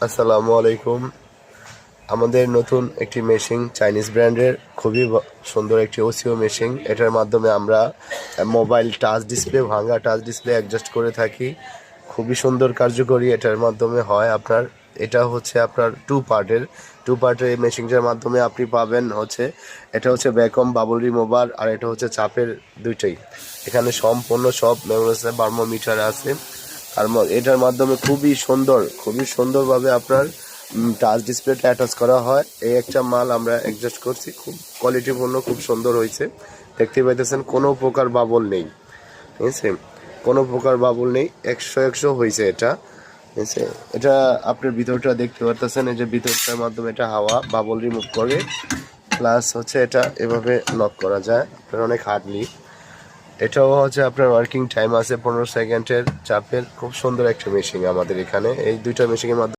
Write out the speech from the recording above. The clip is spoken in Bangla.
আসসালামু আলাইকুম। আমাদের নতুন একটি মেশিন, চাইনিজ ব্র্যান্ডের, খুবই সুন্দর একটি ওসিও মেশিন। এটার মাধ্যমে আমরা মোবাইল টাচ ডিসপ্লে, ভাঙা টাচ ডিসপ্লে অ্যাডজাস্ট করে থাকি। খুবই সুন্দর কার্যকরী এটার মাধ্যমে হয় আপনার। এটা হচ্ছে আপনার টু পার্টের এই মেশিনটার মাধ্যমে আপনি পাবেন হচ্ছে, এটা হচ্ছে ব্যাকম, বাবল রিমুভার, আর এটা হচ্ছে চাপের দুইটাই। এখানে সম্পূর্ণ সব মেমোরিসে বার্মোমিটার আছে। আর এটার মাধ্যমে খুবই সুন্দরভাবে আপনার টাচ ডিসপ্লেটা অ্যাটাচ করা হয়। এই একটা মাল আমরা অ্যাডজাস্ট করছি, খুব কোয়ালিটিপূর্ণ, খুব সুন্দর হয়েছে। দেখতে পাইতেছেন কোনো প্রকার বাবল নেই, ঠিক আছে? কোনো প্রকার বাবল নেই, একশো হয়েছে এটা, ঠিক আছে? এটা আপনার ভিতরটা দেখতে পারতেছেন, এই যে ভিতরটার মাধ্যমে এটা হাওয়া বাবল রিমুভ করে, প্লাস হচ্ছে এটা এভাবে লক করা যায় আপনার অনেক হার্ডলি। এটাও হচ্ছে আপনার ওয়ার্কিং টাইম আছে 15 সেকেন্ডের চাপের। খুব সুন্দর একটা মেশিন আমাদের এখানে। এই দুইটা মেশিনের মাধ্যমে